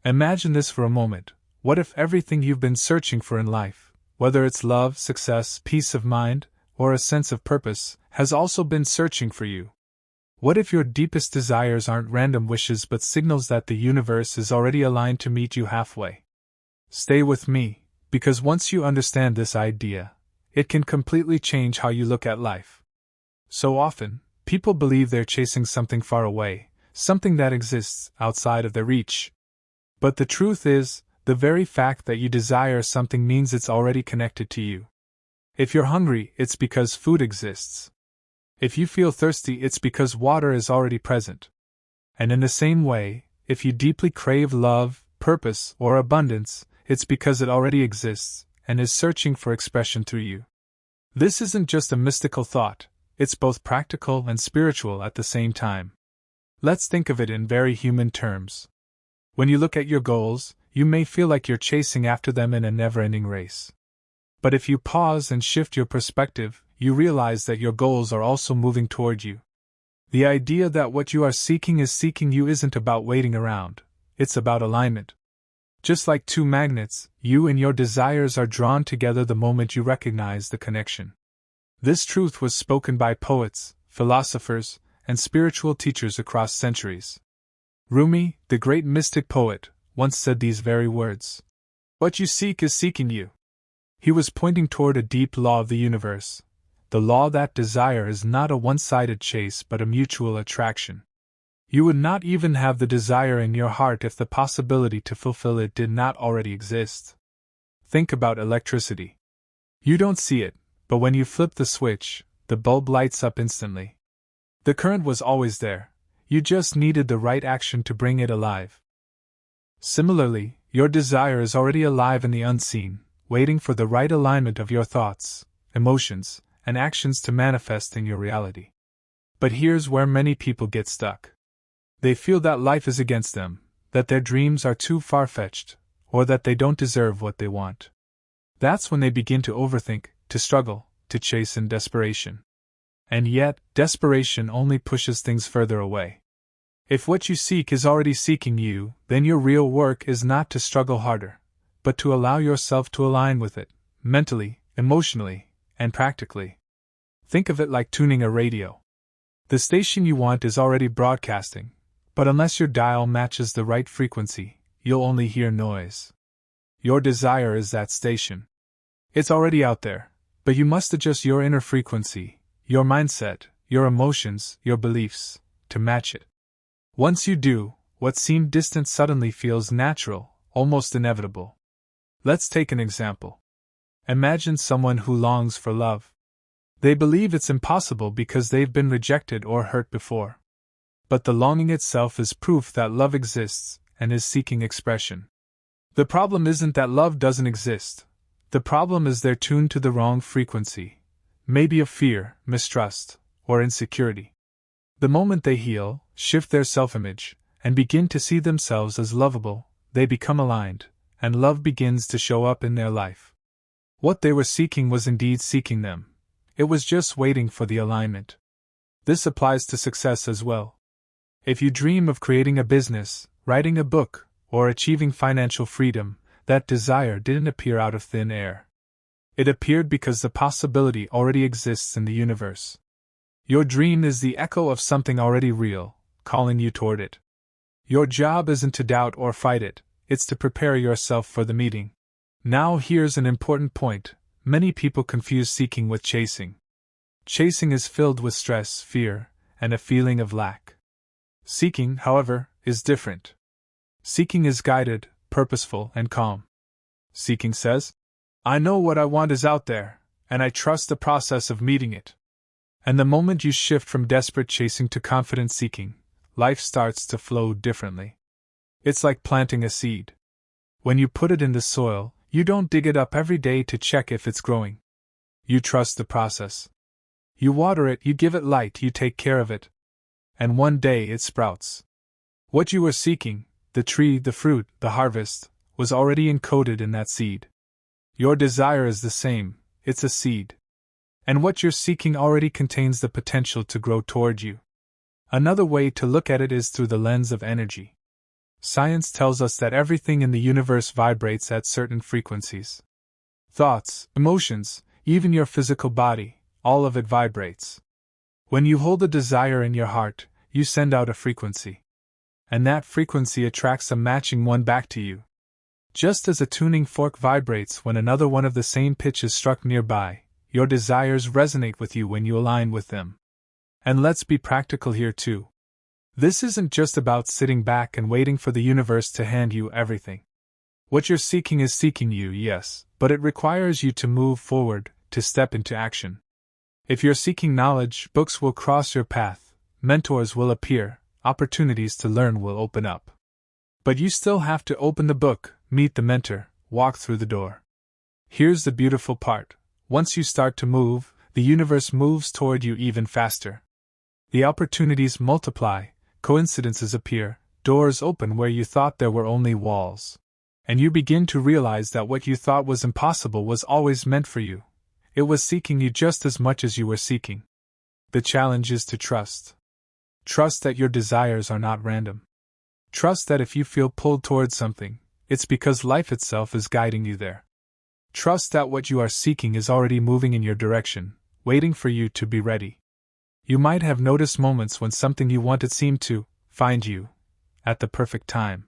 Imagine this for a moment. What if everything you've been searching for in life, whether it's love, success, peace of mind, or a sense of purpose, has also been searching for you? What if your deepest desires aren't random wishes but signals that the universe is already aligned to meet you halfway? Stay with me, because once you understand this idea, it can completely change how you look at life. So often, people believe they're chasing something far away, something that exists outside of their reach. But the truth is, the very fact that you desire something means it's already connected to you. If you're hungry, it's because food exists. If you feel thirsty, it's because water is already present. And in the same way, if you deeply crave love, purpose, or abundance, it's because it already exists and is searching for expression through you. This isn't just a mystical thought, it's both practical and spiritual at the same time. Let's think of it in very human terms. When you look at your goals, you may feel like you're chasing after them in a never-ending race. But if you pause and shift your perspective, you realize that your goals are also moving toward you. The idea that what you are seeking is seeking you isn't about waiting around, it's about alignment. Just like two magnets, you and your desires are drawn together the moment you recognize the connection. This truth was spoken by poets, philosophers, and spiritual teachers across centuries. Rumi, the great mystic poet, once said these very words. What you seek is seeking you. He was pointing toward a deep law of the universe, the law that desire is not a one-sided chase but a mutual attraction. You would not even have the desire in your heart if the possibility to fulfill it did not already exist. Think about electricity. You don't see it, but when you flip the switch, the bulb lights up instantly. The current was always there, you just needed the right action to bring it alive. Similarly, your desire is already alive in the unseen, waiting for the right alignment of your thoughts, emotions, and actions to manifest in your reality. But here's where many people get stuck. They feel that life is against them, that their dreams are too far-fetched, or that they don't deserve what they want. That's when they begin to overthink, to struggle, to chase in desperation. And yet, desperation only pushes things further away. If what you seek is already seeking you, then your real work is not to struggle harder, but to allow yourself to align with it, mentally, emotionally, and practically. Think of it like tuning a radio. The station you want is already broadcasting, but unless your dial matches the right frequency, you'll only hear noise. Your desire is that station. It's already out there, but you must adjust your inner frequency, your mindset, your emotions, your beliefs, to match it. Once you do, what seemed distant suddenly feels natural, almost inevitable. Let's take an example. Imagine someone who longs for love. They believe it's impossible because they've been rejected or hurt before. But the longing itself is proof that love exists and is seeking expression. The problem isn't that love doesn't exist. The problem is they're tuned to the wrong frequency, maybe of fear, mistrust, or insecurity. The moment they heal, shift their self-image, and begin to see themselves as lovable, they become aligned, and love begins to show up in their life. What they were seeking was indeed seeking them. It was just waiting for the alignment. This applies to success as well. If you dream of creating a business, writing a book, or achieving financial freedom, that desire didn't appear out of thin air. It appeared because the possibility already exists in the universe. Your dream is the echo of something already real, calling you toward it. Your job isn't to doubt or fight it, it's to prepare yourself for the meeting. Now here's an important point. Many people confuse seeking with chasing. Chasing is filled with stress, fear, and a feeling of lack. Seeking, however, is different. Seeking is guided, purposeful, and calm. Seeking says, I know what I want is out there, and I trust the process of meeting it. And the moment you shift from desperate chasing to confident seeking, life starts to flow differently. It's like planting a seed. When you put it in the soil, you don't dig it up every day to check if it's growing. You trust the process. You water it, you give it light, you take care of it. And one day it sprouts. What you were seeking, the tree, the fruit, the harvest, was already encoded in that seed. Your desire is the same, it's a seed. And what you're seeking already contains the potential to grow toward you. Another way to look at it is through the lens of energy. Science tells us that everything in the universe vibrates at certain frequencies. Thoughts, emotions, even your physical body, all of it vibrates. When you hold a desire in your heart, you send out a frequency. And that frequency attracts a matching one back to you. Just as a tuning fork vibrates when another one of the same pitch is struck nearby, your desires resonate with you when you align with them. And let's be practical here too. This isn't just about sitting back and waiting for the universe to hand you everything. What you're seeking is seeking you, yes, but it requires you to move forward, to step into action. If you're seeking knowledge, books will cross your path, mentors will appear, opportunities to learn will open up. But you still have to open the book, meet the mentor, walk through the door. Here's the beautiful part. Once you start to move, the universe moves toward you even faster. The opportunities multiply, coincidences appear, doors open where you thought there were only walls. And you begin to realize that what you thought was impossible was always meant for you. It was seeking you just as much as you were seeking. The challenge is to trust. Trust that your desires are not random. Trust that if you feel pulled towards something, it's because life itself is guiding you there. Trust that what you are seeking is already moving in your direction, waiting for you to be ready. You might have noticed moments when something you wanted seemed to find you at the perfect time.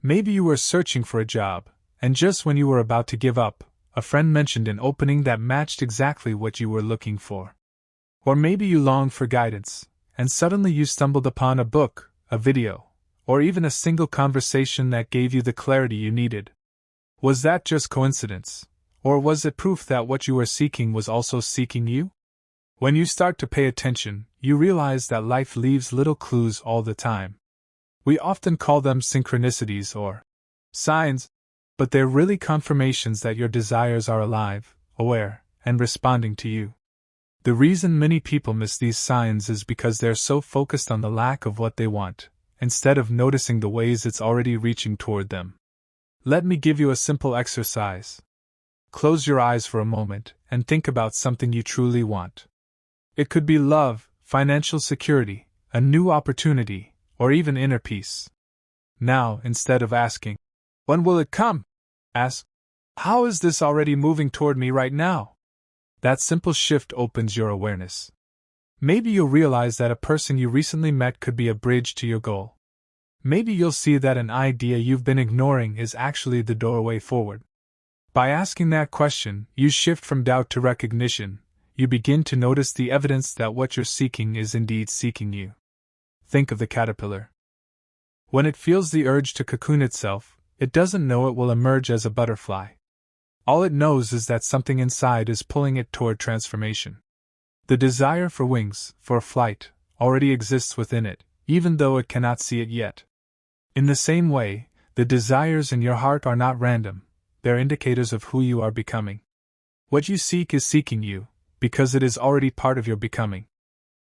Maybe you were searching for a job, and just when you were about to give up, a friend mentioned an opening that matched exactly what you were looking for. Or maybe you longed for guidance, and suddenly you stumbled upon a book, a video, or even a single conversation that gave you the clarity you needed. Was that just coincidence, or was it proof that what you were seeking was also seeking you? When you start to pay attention, you realize that life leaves little clues all the time. We often call them synchronicities or signs, but they're really confirmations that your desires are alive, aware, and responding to you. The reason many people miss these signs is because they're so focused on the lack of what they want, instead of noticing the ways it's already reaching toward them. Let me give you a simple exercise. Close your eyes for a moment and think about something you truly want. It could be love, financial security, a new opportunity, or even inner peace. Now, instead of asking, "When will it come?" ask, "How is this already moving toward me right now?" That simple shift opens your awareness. Maybe you'll realize that a person you recently met could be a bridge to your goal. Maybe you'll see that an idea you've been ignoring is actually the doorway forward. By asking that question, you shift from doubt to recognition. You begin to notice the evidence that what you're seeking is indeed seeking you. Think of the caterpillar. When it feels the urge to cocoon itself, it doesn't know it will emerge as a butterfly. All it knows is that something inside is pulling it toward transformation. The desire for wings, for flight, already exists within it, even though it cannot see it yet. In the same way, the desires in your heart are not random, they're indicators of who you are becoming. What you seek is seeking you, because it is already part of your becoming.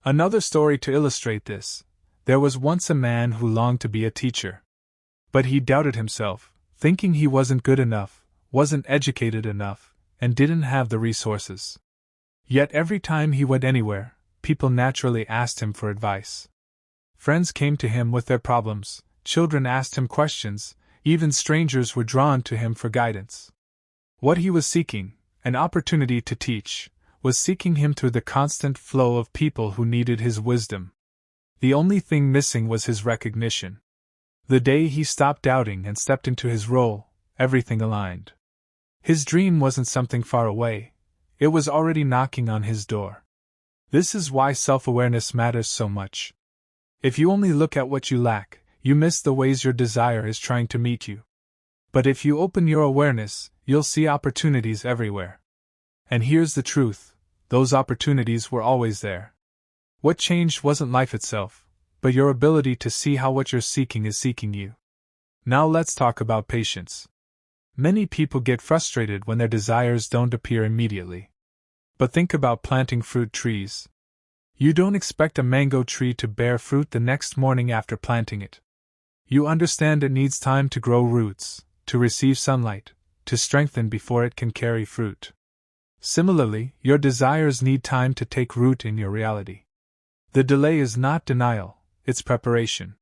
Another story to illustrate this. There was once a man who longed to be a teacher. But he doubted himself, thinking he wasn't good enough, wasn't educated enough, and didn't have the resources. Yet every time he went anywhere, people naturally asked him for advice. Friends came to him with their problems, children asked him questions, even strangers were drawn to him for guidance. What he was seeking, an opportunity to teach, was seeking him through the constant flow of people who needed his wisdom. The only thing missing was his recognition. The day he stopped doubting and stepped into his role, everything aligned. His dream wasn't something far away, it was already knocking on his door. This is why self-awareness matters so much. If you only look at what you lack, you miss the ways your desire is trying to meet you. But if you open your awareness, you'll see opportunities everywhere. And here's the truth, those opportunities were always there. What changed wasn't life itself, but your ability to see how what you're seeking is seeking you. Now let's talk about patience. Many people get frustrated when their desires don't appear immediately. But think about planting fruit trees. You don't expect a mango tree to bear fruit the next morning after planting it. You understand it needs time to grow roots, to receive sunlight, to strengthen before it can carry fruit. Similarly, your desires need time to take root in your reality. The delay is not denial, it's preparation.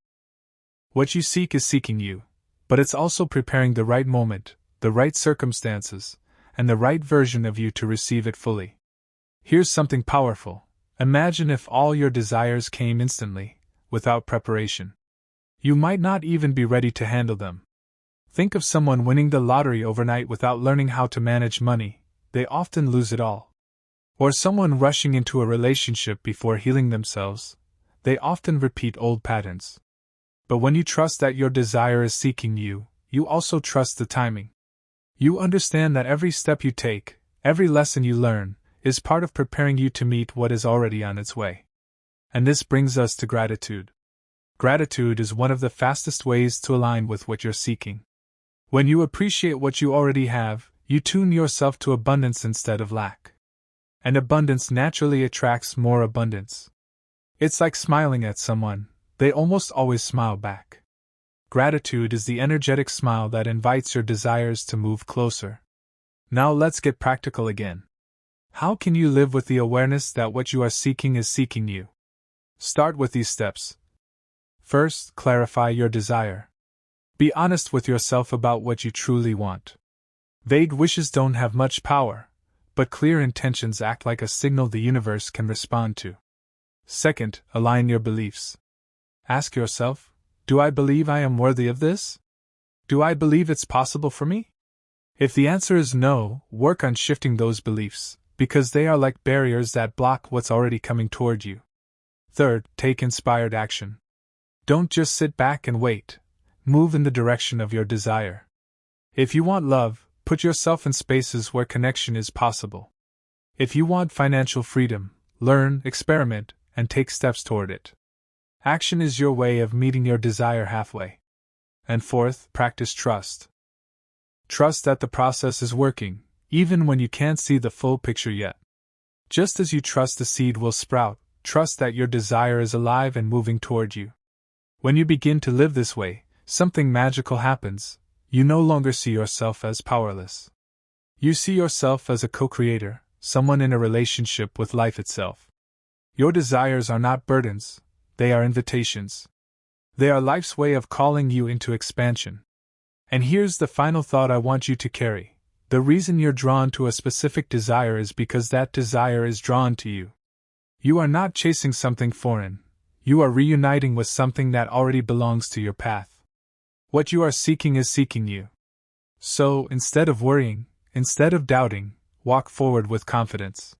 What you seek is seeking you, but it's also preparing the right moment, the right circumstances, and the right version of you to receive it fully. Here's something powerful. Imagine if all your desires came instantly, without preparation. You might not even be ready to handle them. Think of someone winning the lottery overnight without learning how to manage money. They often lose it all. Or someone rushing into a relationship before healing themselves. They often repeat old patterns. But when you trust that your desire is seeking you, you also trust the timing. You understand that every step you take, every lesson you learn, is part of preparing you to meet what is already on its way. And this brings us to gratitude. Gratitude is one of the fastest ways to align with what you're seeking. When you appreciate what you already have, you tune yourself to abundance instead of lack. And abundance naturally attracts more abundance. It's like smiling at someone, they almost always smile back. Gratitude is the energetic smile that invites your desires to move closer. Now let's get practical again. How can you live with the awareness that what you are seeking is seeking you? Start with these steps. First, clarify your desire. Be honest with yourself about what you truly want. Vague wishes don't have much power, but clear intentions act like a signal the universe can respond to. Second, align your beliefs. Ask yourself, do I believe I am worthy of this? Do I believe it's possible for me? If the answer is no, work on shifting those beliefs, because they are like barriers that block what's already coming toward you. Third, take inspired action. Don't just sit back and wait. Move in the direction of your desire. If you want love, put yourself in spaces where connection is possible. If you want financial freedom, learn, experiment, and take steps toward it. Action is your way of meeting your desire halfway. And fourth, practice trust. Trust that the process is working, even when you can't see the full picture yet. Just as you trust the seed will sprout, trust that your desire is alive and moving toward you. When you begin to live this way, something magical happens. You no longer see yourself as powerless. You see yourself as a co-creator, someone in a relationship with life itself. Your desires are not burdens, they are invitations. They are life's way of calling you into expansion. And here's the final thought I want you to carry. The reason you're drawn to a specific desire is because that desire is drawn to you. You are not chasing something foreign. You are reuniting with something that already belongs to your path. What you are seeking is seeking you. So, instead of worrying, instead of doubting, walk forward with confidence.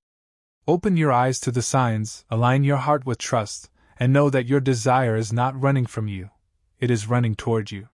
Open your eyes to the signs, align your heart with trust, and know that your desire is not running from you. It is running toward you.